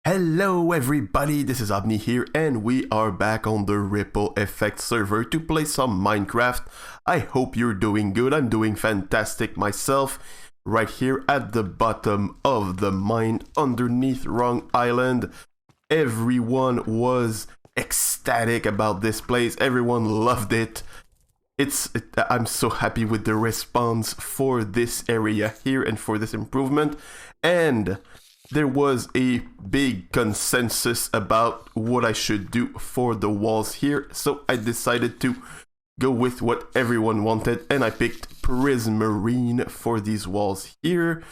Hello everybody, this is Aubni here and we are back on the Ripple Effect server to play some Minecraft. I hope you're doing good, I'm doing fantastic myself. Right here at the bottom of the mine underneath Wrong Island. Everyone was ecstatic about this place, everyone loved it. I'm so happy with the response for this area here and for this improvement. And there was a big consensus about what I should do for the walls here, so I decided to go with what everyone wanted, and I picked Prismarine for these walls here.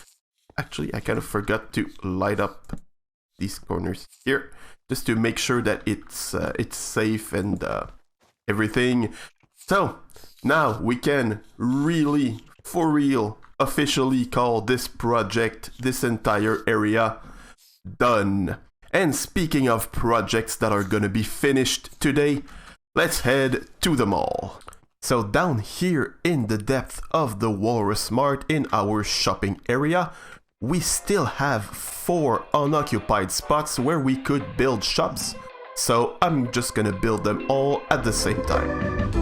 Actually, I kind of forgot to light up these corners here, just to make sure that it's safe and everything. So, now we can really, for real, officially call this project, this entire area, done. And speaking of projects that are gonna be finished today, let's head to the mall. So down here in the depth of the Walrus Mart in our shopping area, we still have 4 unoccupied spots where we could build shops. So I'm just gonna build them all at the same time.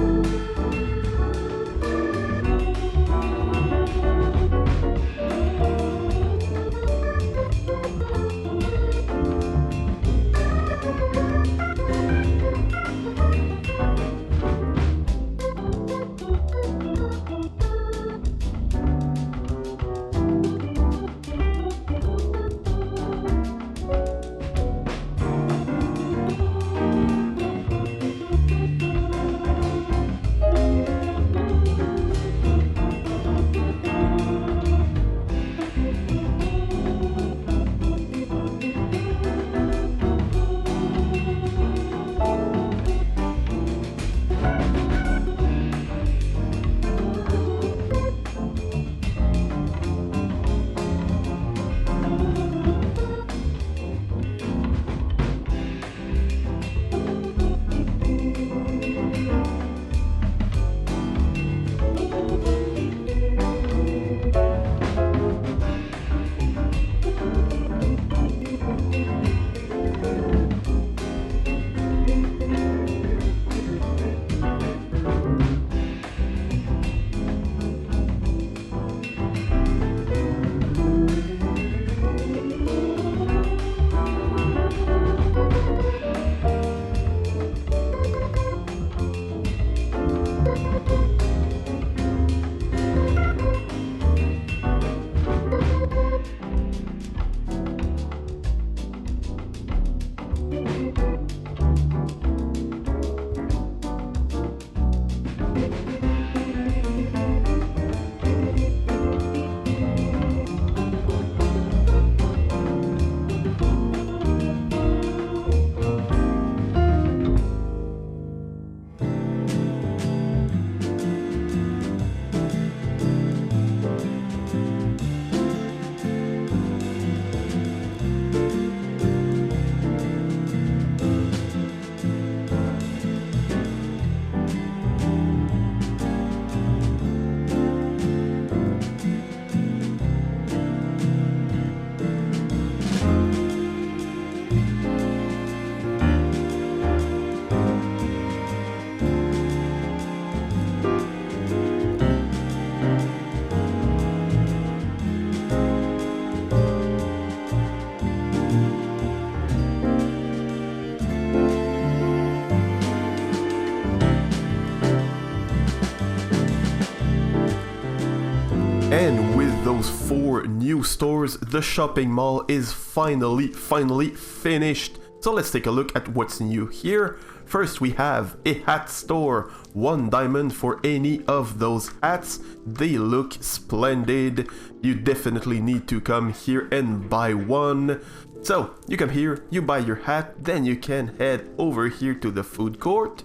And with those 4 new stores, the shopping mall is finally finished. So let's take a look at what's new here. First we have a hat store, 1 diamond for any of those hats. They look splendid. You definitely need to come here and buy one. So you come here, you buy your hat, then you can head over here to the food court,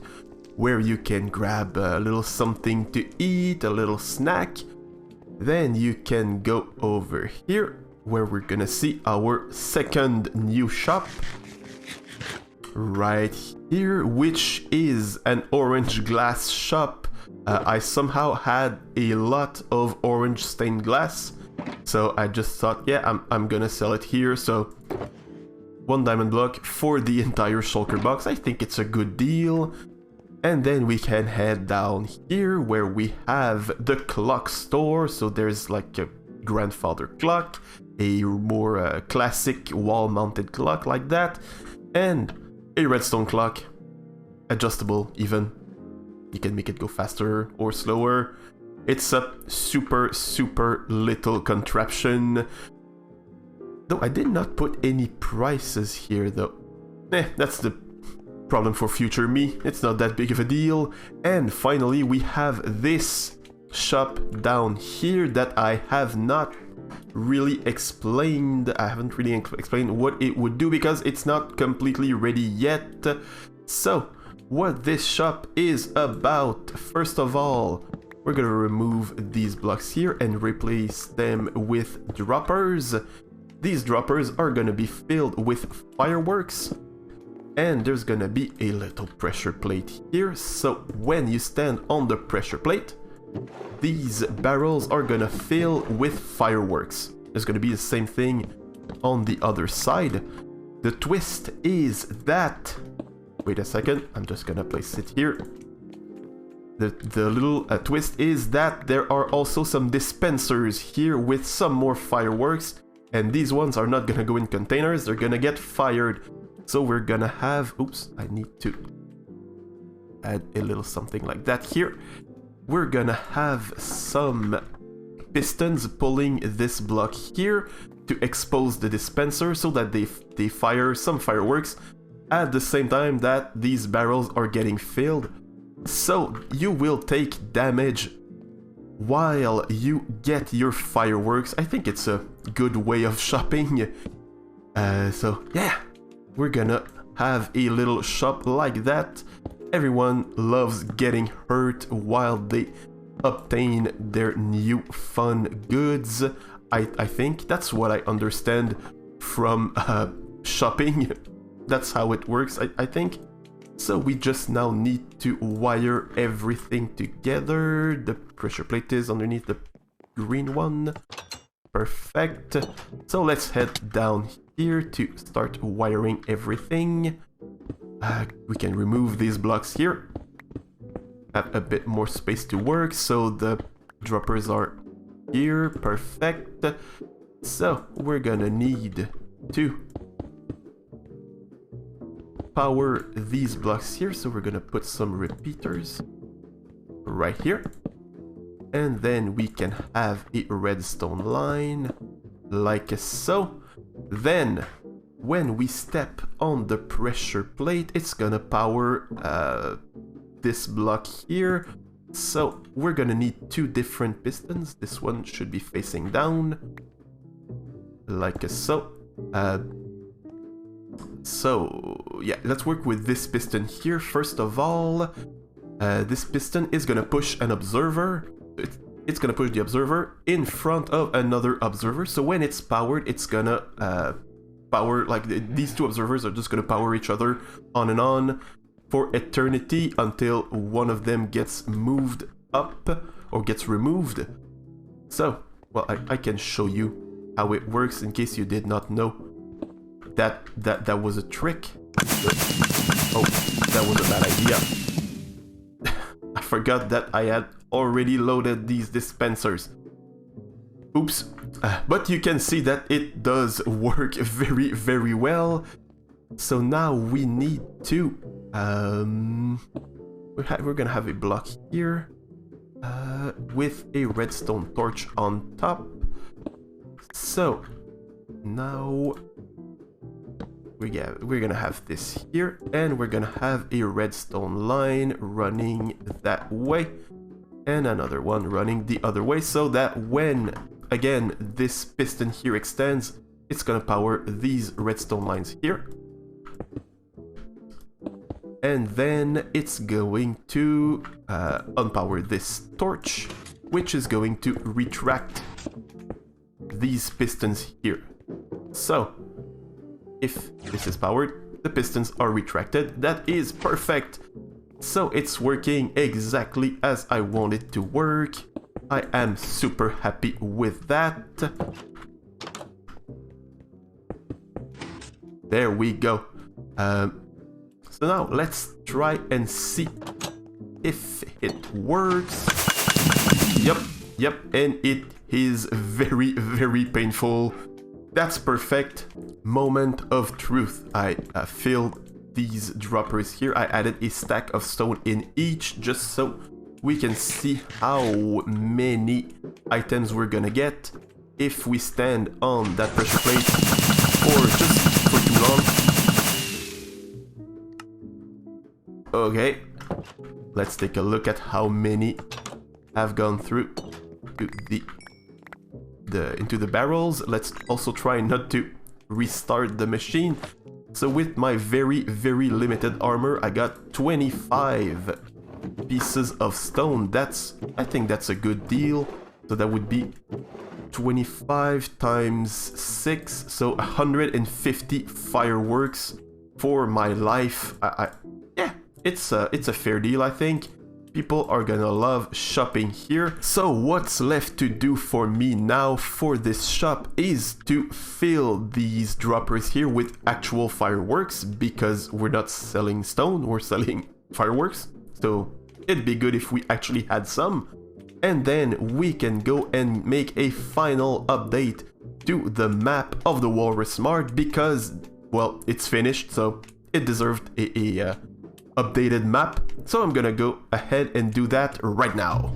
where you can grab a little something to eat, a little snack. Then you can go over here, where we're gonna see our second new shop. Right here, which is an orange glass shop. I somehow had a lot of orange stained glass, so I just thought, yeah, I'm gonna sell it here. So 1 diamond block for the entire shulker box. I think it's a good deal. And then we can head down here where we have the clock store. So there's like a grandfather clock, a more classic wall-mounted clock like that, and a redstone clock, adjustable even. You can make it go faster or slower. It's a super little contraption. Though I did not put any prices here though. That's the problem for future me. It's not that big of a deal. And finally we have this shop down here that I have not really explained. I haven't really explained what it would do because it's not completely ready yet. So what this shop is about, first of all, we're gonna remove these blocks here and replace them with droppers. These droppers are gonna be filled with fireworks, and there's gonna be a little pressure plate here. So when you stand on the pressure plate, these barrels are gonna fill with fireworks. There's gonna be the same thing on the other side. The twist is that... Wait a second, I'm just gonna place it here. The little twist is that there are also some dispensers here with some more fireworks, and these ones are not gonna go in containers, they're gonna get fired. So we're gonna have... Oops, I need to add a little something like that here. We're gonna have some pistons pulling this block here to expose the dispenser so that they fire some fireworks at the same time that these barrels are getting filled. So you will take damage while you get your fireworks. I think it's a good way of shopping. So yeah, we're gonna have a little shop like that. Everyone loves getting hurt while they obtain their new fun goods. I think that's what I understand from shopping. That's how it works, I think. So we just now need to wire everything together. The pressure plate is underneath the green one. Perfect. So let's head down here to start wiring everything. We can remove these blocks here. Have a bit more space to work, so the droppers are here. Perfect. So we're gonna need to power these blocks here, so we're gonna put some repeaters right here, and then we can have a redstone line like so. Then when we step on the pressure plate, it's gonna power this block here. So we're gonna need 2 different pistons. This one should be facing down like so. So yeah, let's work with this piston here. First of all, this piston is gonna push an observer. It's gonna push the observer in front of another observer. So when it's powered, it's gonna power, like these 2 observers are just gonna power each other on and on for eternity until one of them gets moved up or gets removed. So, well, I can show you how it works in case you did not know. That was a trick. Oh, that was a bad idea. I forgot that I had already loaded these dispensers. Oops. But you can see that it does work very well. So now we need to... we're gonna have a block here with a redstone torch on top. So now... we're gonna have this here, and we're gonna have a redstone line running that way, and another one running the other way, so that when, again, this piston here extends, it's gonna power these redstone lines here. And then it's going to unpower this torch, which is going to retract these pistons here. So if this is powered, the pistons are retracted. That is perfect. So it's working exactly as I want it to work. I am super happy with that. There we go. So now let's try and see if it works. Yep, and it is very, very painful. That's perfect. Moment of truth. I filled these droppers here. I added a stack of stone in each just so we can see how many items we're gonna get if we stand on that pressure plate for just for too long. Okay, let's take a look at how many have gone through to into the barrels. Let's also try not to restart the machine. So with my very, very limited armor, I got 25 pieces of stone. I think that's a good deal. So that would be 25 times 6, so 150 fireworks for my life. Yeah, it's a fair deal, I think. People are gonna love shopping here. So what's left to do for me now for this shop is to fill these droppers here with actual fireworks, because we're not selling stone, we're selling fireworks. So it'd be good if we actually had some. And then we can go and make a final update to the map of the Walrus Mark, because, well, it's finished, so it deserved a updated map. So I'm gonna go ahead and do that right now.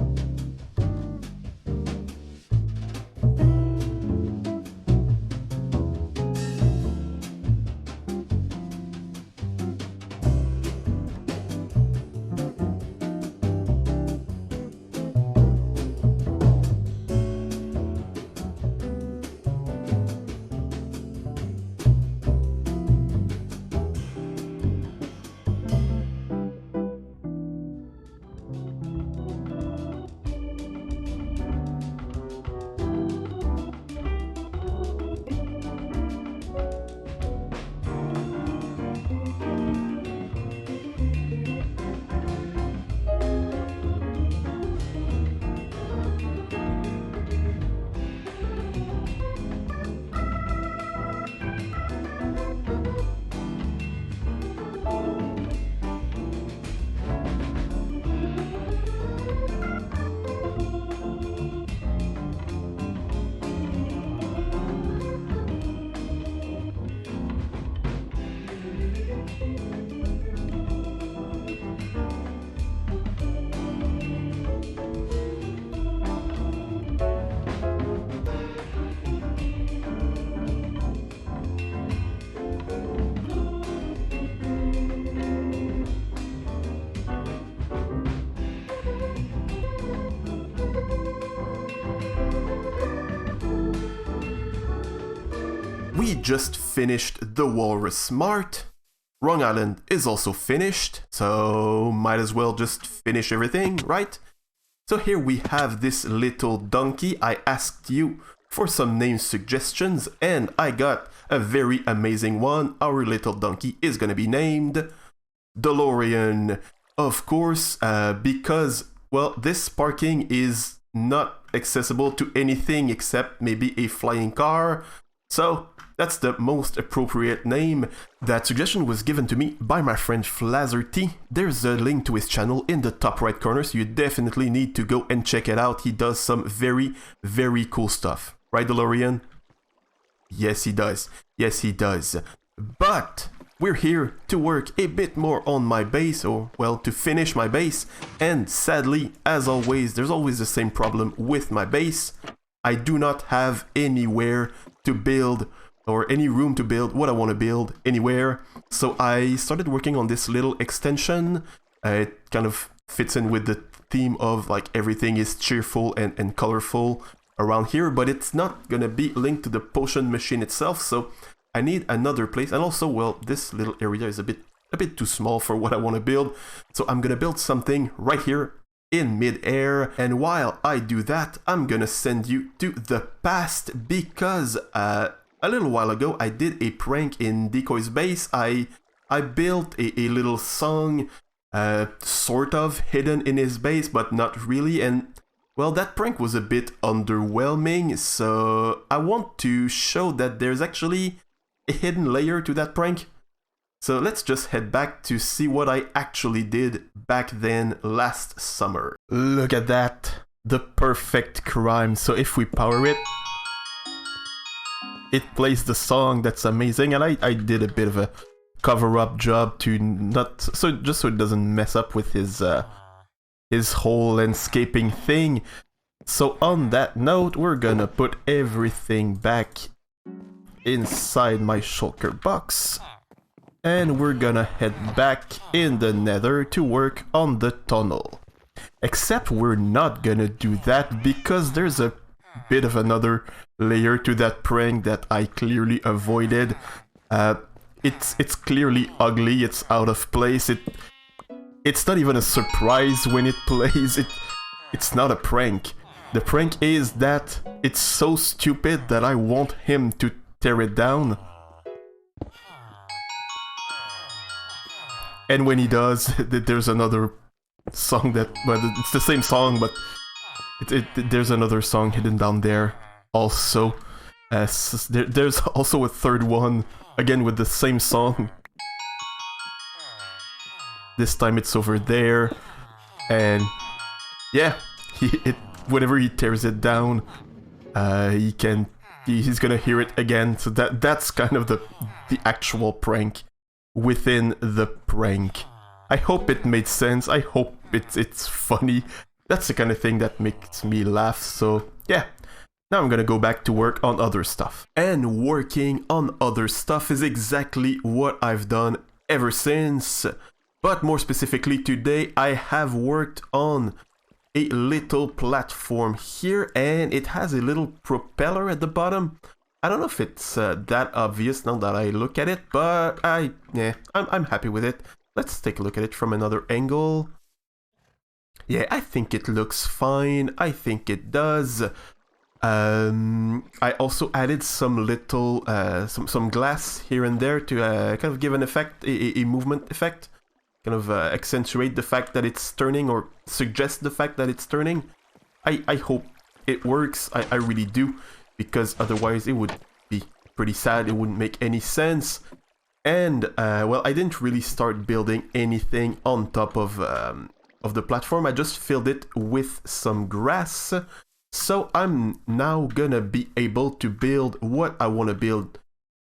We just finished the Walrus Smart. Wrong Island is also finished, so might as well just finish everything, right? So here we have this little donkey. I asked you for some name suggestions, and I got a very amazing one. Our little donkey is gonna be named DeLorean, of course, because, well, this parking is not accessible to anything except maybe a flying car, so that's the most appropriate name. That suggestion was given to me by my friend Flazerty. There's a link to his channel in the top right corner, so you definitely need to go and check it out. He does some very, very cool stuff. Right, DeLorean? Yes, he does. Yes, he does. But we're here to work a bit more on my base, or, well, to finish my base. And sadly, as always, there's always the same problem with my base. I do not have anywhere to build, or any room to build what I want to build anywhere. So I started working on this little extension. It kind of fits in with the theme of like everything is cheerful and colorful around here, but it's not gonna be linked to the potion machine itself, so I need another place. And also, well, this little area is a bit too small for what I want to build, so I'm gonna build something right here in mid-air. And while I do that, I'm gonna send you to the past, because a little while ago I did a prank in Decoy's base. I built a little song sort of hidden in his base, but not really. And well, that prank was a bit underwhelming, so I want to show that there's actually a hidden layer to that prank. So let's just head back to see what I actually did back then last summer. Look at that, the perfect crime. So if we power it, it plays the song. That's amazing. And I did a bit of a cover-up job to not, so just so it doesn't mess up with his whole landscaping thing. So on that note, we're gonna put everything back inside my shulker box, and we're gonna head back in the nether to work on the tunnel. Except we're not gonna do that because there's a bit of another layer to that prank that I clearly avoided. It's clearly ugly, it's out of place, it's not even a surprise when it plays, it's not a prank. The prank is that it's so stupid that I want him to tear it down. And when he does, there's another song that, well, it's the same song, but there's another song hidden down there also. There's also a third one, again with the same song. This time it's over there, and yeah, whenever he tears it down, he's gonna hear it again. So that's kind of the actual prank within the prank. I hope it made sense. I hope it's funny. That's the kind of thing that makes me laugh. So yeah, now I'm gonna go back to work on other stuff. And working on other stuff is exactly what I've done ever since. But more specifically today, I have worked on a little platform here, and it has a little propeller at the bottom. I don't know if it's that obvious now that I look at it, but I'm happy with it. Let's take a look at it from another angle. Yeah, I think it looks fine. I think it does. I also added some little some glass here and there to kind of give an effect, a movement effect. Kind of accentuate the fact that it's turning, or suggest the fact that it's turning. I hope it works, I really do, because otherwise it would be pretty sad, it wouldn't make any sense. And, well, I didn't really start building anything on top of the platform, I just filled it with some grass. So I'm now gonna be able to build what I want to build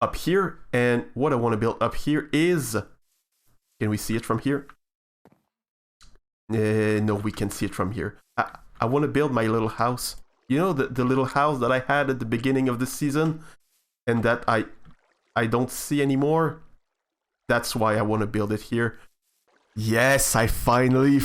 up here, and what I want to build up here is... Can we see it from here? No, we can see it from here. I want to build my little house. You know, the little house that I had at the beginning of the season, and that I don't see anymore? That's why I want to build it here. Yes, I finally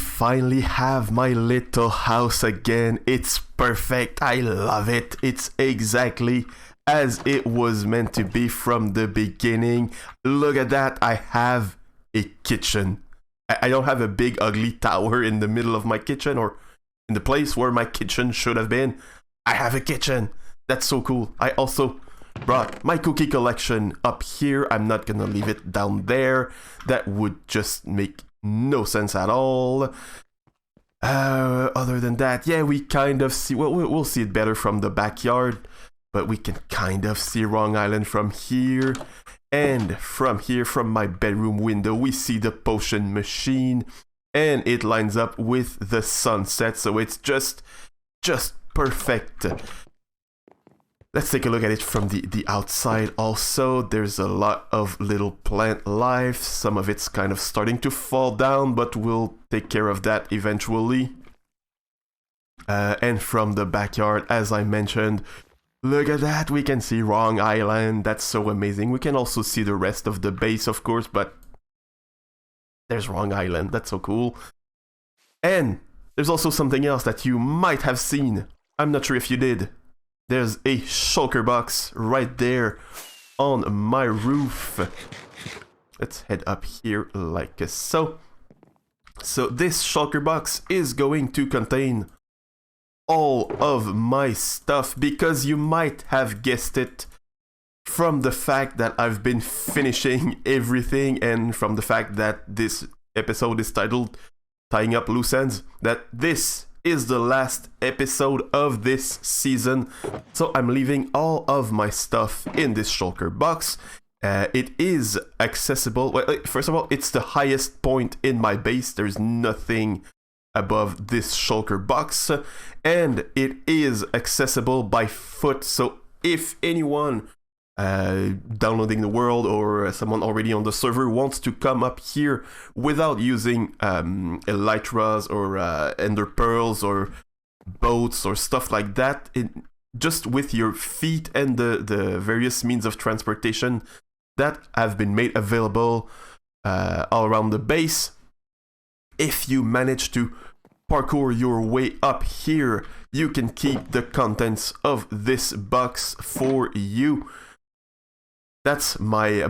have my little house again. It's perfect. I love it. It's exactly as it was meant to be from the beginning. Look at that. I have a kitchen. I don't have a big ugly tower in the middle of my kitchen, or in the place where my kitchen should have been. I have a kitchen. That's so cool. I also brought my cookie collection up here. I'm not gonna leave it down there. That would just make no sense at all. Other than that, yeah, we kind of see, well, we'll see it better from the backyard, but we can kind of see Wrong Island from here. And from here, from my bedroom window, we see the potion machine, and it lines up with the sunset, so it's just perfect. Let's take a look at it from the outside also. There's a lot of little plant life. Some of it's kind of starting to fall down, but we'll take care of that eventually. And from the backyard, as I mentioned, look at that, we can see Wrong Island. That's so amazing. We can also see the rest of the base, of course, but there's Wrong Island. That's so cool. And there's also something else that you might have seen. I'm not sure if you did. There's a shulker box right there on my roof. Let's head up here like so. So this shulker box is going to contain all of my stuff, because you might have guessed it from the fact that I've been finishing everything, and from the fact that this episode is titled Tying Up Loose Ends, that this is the last episode of this season. So I'm leaving all of my stuff in this shulker box. It is accessible. Well, first of all, it's the highest point in my base. There's nothing above this shulker box, and it is accessible by foot. So if anyone downloading the world or someone already on the server wants to come up here without using elytras or ender pearls or boats or stuff like that, just with your feet and the various means of transportation that have been made available all around the base, if you manage to parkour your way up here, you can keep the contents of this box for you. That's my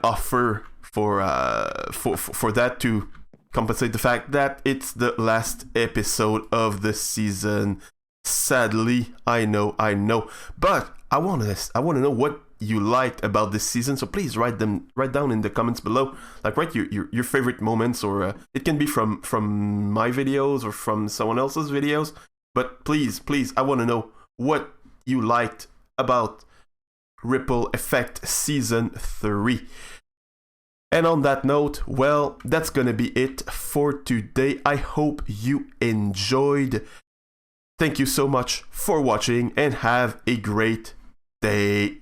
offer for that, to compensate the fact that it's the last episode of the season. Sadly, I know, but I wanna know what you liked about this season. So please write down in the comments below. Like, write your favorite moments, or it can be from my videos or from someone else's videos. But please, I want to know what you liked about Ripple Effect Season 3. And on that note, well, that's gonna be it for today. I hope you enjoyed. Thank you so much for watching, and have a great day.